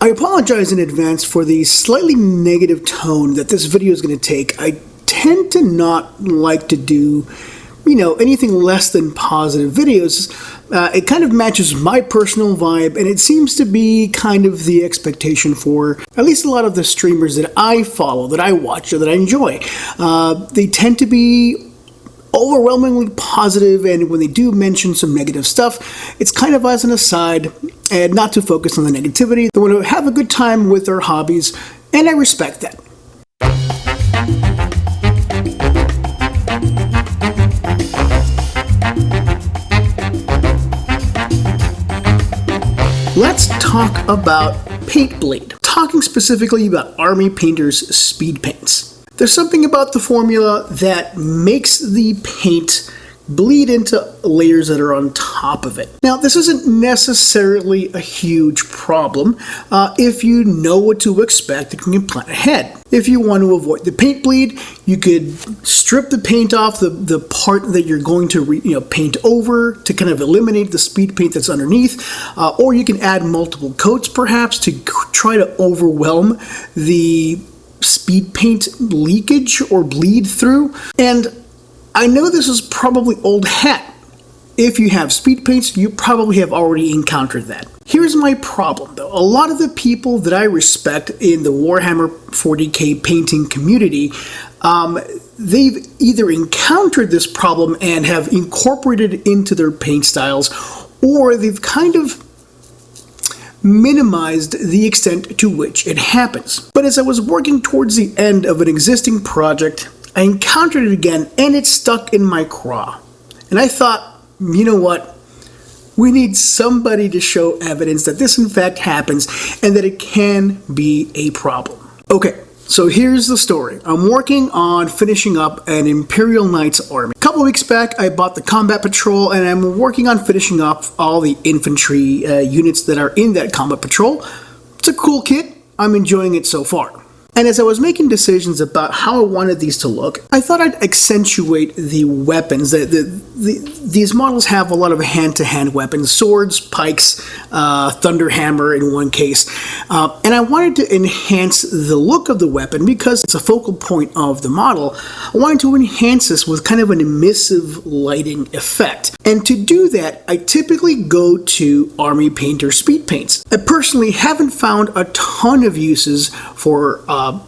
I apologize in advance for the slightly negative tone that this video is going to take. I tend to not like to do, anything less than positive videos. It kind of matches my personal vibe, and it seems to be kind of the expectation for at least a lot of the streamers that I follow, that I watch, or that I enjoy. They tend to be overwhelmingly positive, and when they do mention some negative stuff, it's kind of as an aside and not to focus on the negativity. They want to have a good time with their hobbies, and I respect that. Let's talk about paint bleed. Talking specifically about Army Painter's Speedpaints. There's something about the formula that makes the paint bleed into layers that are on top of it. Now, this isn't necessarily a huge problem if you know what to expect and can plan ahead. If you want to avoid the paint bleed, you could strip the paint off the part that you're going to paint over to kind of eliminate the speed paint that's underneath, or you can add multiple coats perhaps to try to overwhelm the speed paint leakage or bleed through. And I know this is probably old hat. If you have speed paints, you probably have already encountered that. Here's my problem though. A lot of the people that I respect in the Warhammer 40k painting community, they've either encountered this problem and have incorporated it into their paint styles, or they've kind of minimized the extent to which it happens. But as I was working towards the end of an existing project, I encountered it again, and it stuck in my craw. And I thought, you know what? We need somebody to show evidence that this in fact happens and that it can be a problem. Okay, so here's the story. I'm working on finishing up an Imperial Knights army. A couple weeks back, I bought the Combat Patrol, and I'm working on finishing up all the infantry units that are in that Combat Patrol. It's a cool kit. I'm enjoying it so far. And as I was making decisions about how I wanted these to look, I thought I'd accentuate the weapons. These models have a lot of hand-to-hand weapons, swords, pikes, thunderhammer in one case. And I wanted to enhance the look of the weapon because it's a focal point of the model. I wanted to enhance this with kind of an emissive lighting effect. And to do that, I typically go to Army Painter Speedpaints. I personally haven't found a ton of uses for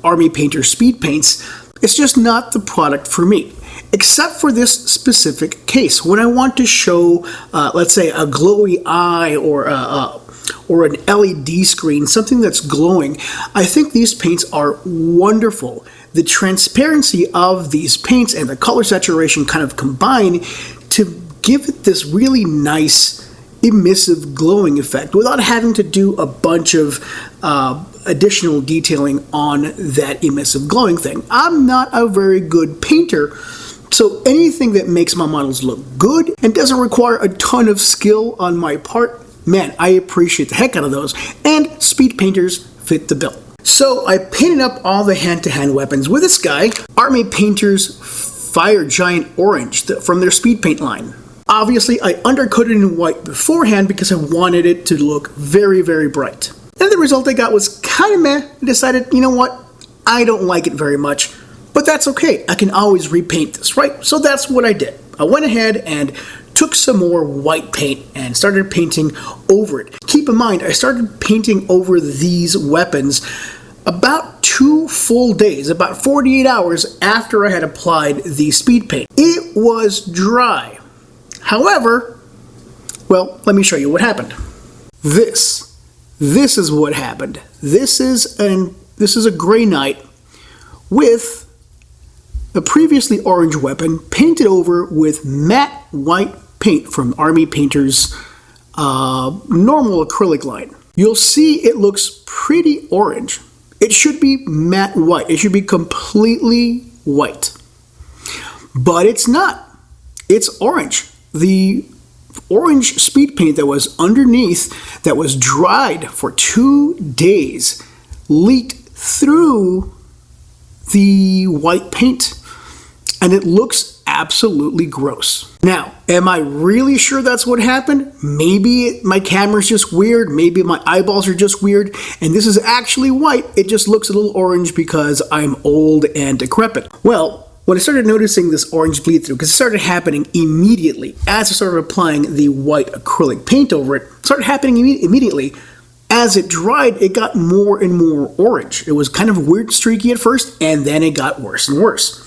Army Painter Speedpaints. It's just not the product for me, except for this specific case. When I want to show, let's say, a glowy eye or an LED screen, something that's glowing, I think these paints are wonderful. The transparency of these paints and the color saturation kind of combine to give it this really nice emissive glowing effect without having to do a bunch of additional detailing on that emissive glowing thing. I'm not a very good painter, so anything that makes my models look good and doesn't require a ton of skill on my part, man, I appreciate the heck out of those, and speed painters fit the bill. So I painted up all the hand-to-hand weapons with this guy, Army Painter's Fire Giant Orange from their speed paint line. Obviously, I undercoated it in white beforehand because I wanted it to look very, very bright. And the result I got was kind of meh. I decided, you know what? I don't like it very much, but that's okay. I can always repaint this, right? So that's what I did. I went ahead and took some more white paint and started painting over it. Keep in mind, I started painting over these weapons about 2 full days, about 48 hours after I had applied the speed paint. It was dry. However, well, let me show you what happened. This is what happened. This is a Grey Knight with a previously orange weapon painted over with matte white paint from Army Painter's normal acrylic line. You'll see it looks pretty orange. It should be matte white. It should be completely white. But it's not. It's orange. The orange speed paint that was underneath, that was dried for 2 days, leaked through the white paint, and it looks absolutely gross. Now, am I really sure that's what happened? Maybe my camera's just weird, maybe my eyeballs are just weird, and this is actually white, it just looks a little orange because I'm old and decrepit. Well, when I started noticing this orange bleed through, because it started happening immediately as I started applying the white acrylic paint over it, started happening immediately. As it dried, it got more and more orange. It was kind of weird, streaky at first, and then it got worse and worse.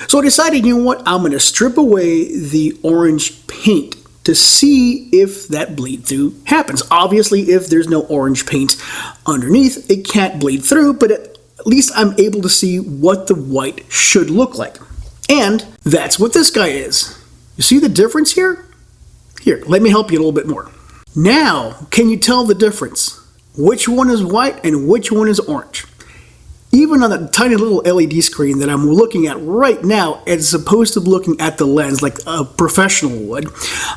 So I decided, you know what, I'm going to strip away the orange paint to see if that bleed through happens. Obviously, if there's no orange paint underneath, it can't bleed through, but at least I'm able to see what the white should look like. And that's what this guy is. You see the difference here? Here, let me help you a little bit more. Now, can you tell the difference? Which one is white and which one is orange? Even on the tiny little LED screen that I'm looking at right now, as opposed to looking at the lens like a professional would,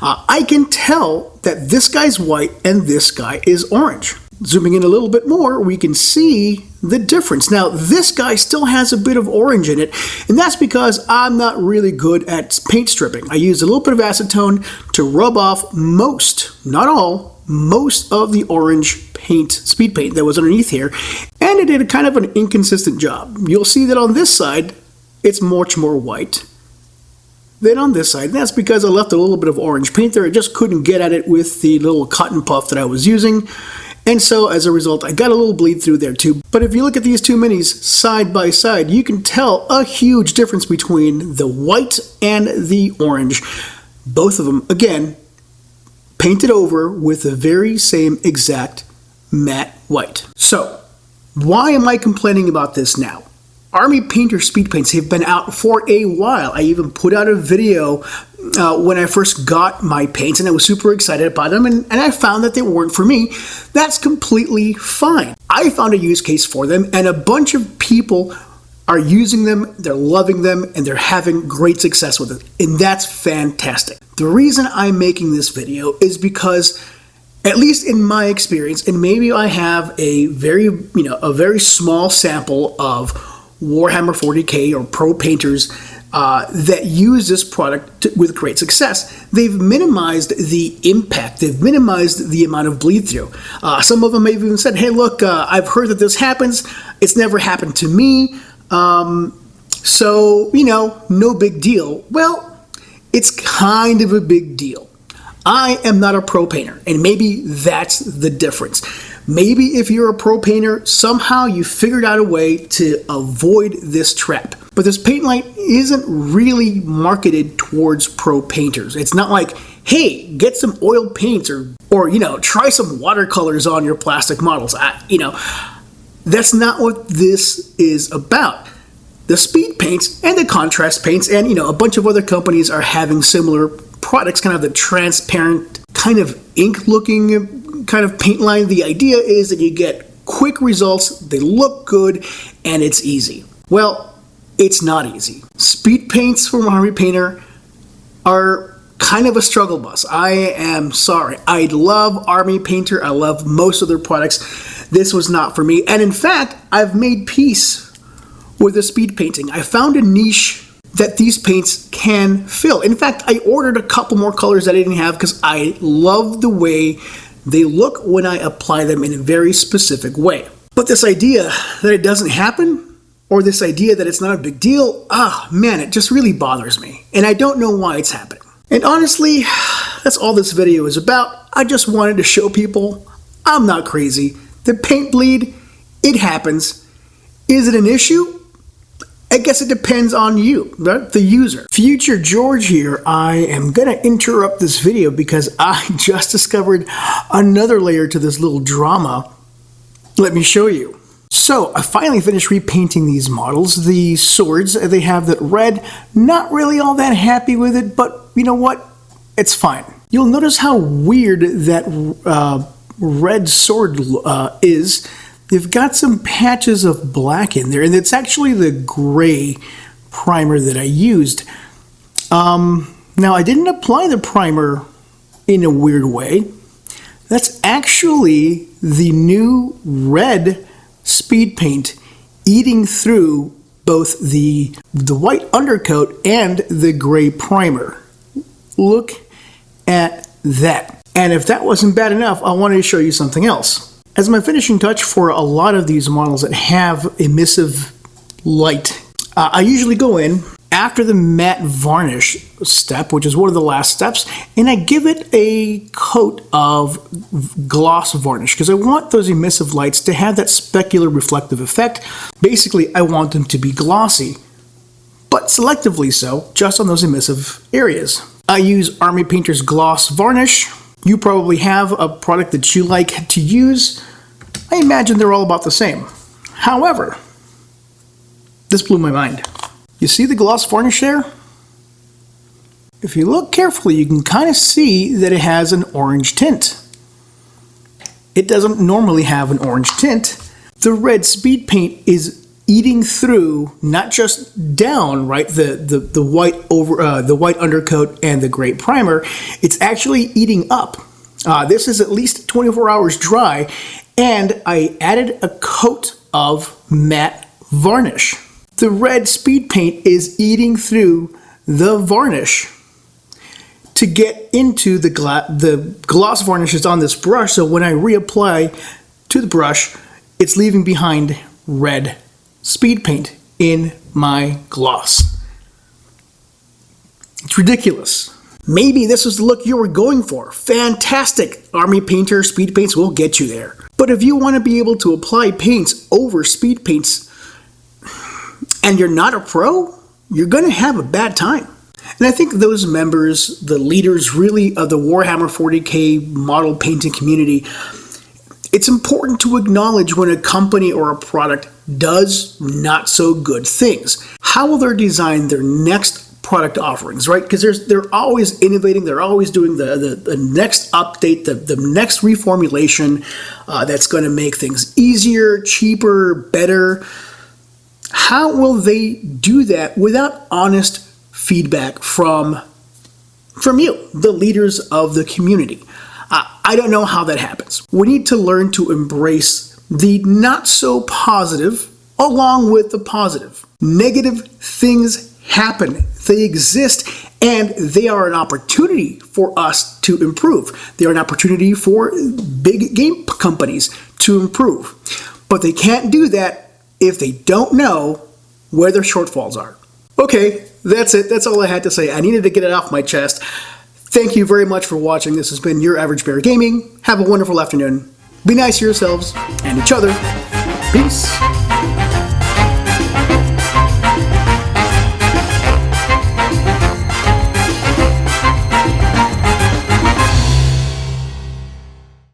I can tell that this guy's white and this guy is orange. Zooming in a little bit more, we can see the difference. Now, this guy still has a bit of orange in it, and that's because I'm not really good at paint stripping. I used a little bit of acetone to rub off most, not all, most of the orange paint, speed paint that was underneath here, and it did a kind of an inconsistent job. You'll see that on this side, it's much more white than on this side. That's because I left a little bit of orange paint there. I just couldn't get at it with the little cotton puff that I was using. And so, as a result, I got a little bleed through there too. But if you look at these two minis side by side, you can tell a huge difference between the white and the orange. Both of them, again, painted over with the very same exact matte white. So, why am I complaining about this now? Army Painter Speedpaints have been out for a while. I even put out a video when I first got my paints, and I was super excited about them, and I found that they weren't for me. That's completely fine. I found a use case for them, and a bunch of people are using them, they're loving them, and they're having great success with it, and that's fantastic. The reason I'm making this video is because, at least in my experience, and maybe I have a very small sample of Warhammer 40K or pro painters that use this product with great success. They've minimized the impact. They've minimized the amount of bleed through. Some of them have even said, hey, look, I've heard that this happens. It's never happened to me. So, no big deal. Well, it's kind of a big deal. I am not a pro painter, and maybe that's the difference. Maybe if you're a pro painter, somehow you figured out a way to avoid this trap. But this paint line isn't really marketed towards pro painters. It's not like, hey, get some oil paints or try some watercolors on your plastic models. That's not what this is about. The speed paints and the contrast paints and, a bunch of other companies are having similar products, kind of the transparent, kind of ink-looking kind of paint line. The idea is that you get quick results, they look good, and it's easy. Well, it's not easy. Speed paints from Army Painter are kind of a struggle bus. I am sorry. I love Army Painter. I love most of their products. This was not for me. And in fact, I've made peace with the speed painting. I found a niche that these paints can fill. In fact, I ordered a couple more colors that I didn't have because I love the way they look when I apply them in a very specific way. But this idea that it doesn't happen, or this idea that it's not a big deal, it just really bothers me. And I don't know why it's happening. And honestly, that's all this video is about. I just wanted to show people I'm not crazy. The paint bleed, it happens. Is it an issue? I guess it depends on you, right? The user. Future George here. I am gonna interrupt this video because I just discovered another layer to this little drama. Let me show you. So I finally finished repainting these models. The swords, they have that red. Not really all that happy with it, but you know what? It's fine. You'll notice how weird that red sword is. They've got some patches of black in there, and it's actually the gray primer that I used. Now, I didn't apply the primer in a weird way. That's actually the new red speed paint eating through both the white undercoat and the gray primer. Look at that. And if that wasn't bad enough, I wanted to show you something else. As my finishing touch for a lot of these models that have emissive light, I usually go in after the matte varnish step, which is one of the last steps, and I give it a coat of gloss varnish because I want those emissive lights to have that specular reflective effect. Basically, I want them to be glossy, but selectively so, just on those emissive areas. I use Army Painter's gloss varnish. You probably have a product that you like to use. I imagine they're all about the same. However, this blew my mind. You see the gloss varnish there? If you look carefully, you can kind of see that it has an orange tint. It doesn't normally have an orange tint. The red speed paint is eating through, not just down, right, the white undercoat and the gray primer. It's actually eating up. This is at least 24 hours dry, and I added a coat of matte varnish. The red speed paint is eating through the varnish to get into the gloss varnish is on this brush, so when I reapply to the brush, it's leaving behind red speed paint in my gloss. It's ridiculous. Maybe this was the look you were going for. Fantastic! Army Painter Speedpaints will get you there. But if you want to be able to apply paints over speed paints and you're not a pro, you're going to have a bad time. And I think those members, the leaders really of the Warhammer 40K model painting community, it's important to acknowledge when a company or a product does not so good things. How will they design their next product offerings, right? Because they're always innovating, they're always doing the next update, the next reformulation that's going to make things easier, cheaper, better. How will they do that without honest feedback from you, the leaders of the community? I don't know how that happens. We need to learn to embrace the not so positive along with the positive. Negative things happen. They exist, and they are an opportunity for us to improve. They are an opportunity for big game companies to improve. But they can't do that if they don't know where their shortfalls are. Okay, that's it. That's all I had to say. I needed to get it off my chest. Thank you very much for watching. This has been Your Average Bear Gaming. Have a wonderful afternoon. Be nice to yourselves and each other. Peace.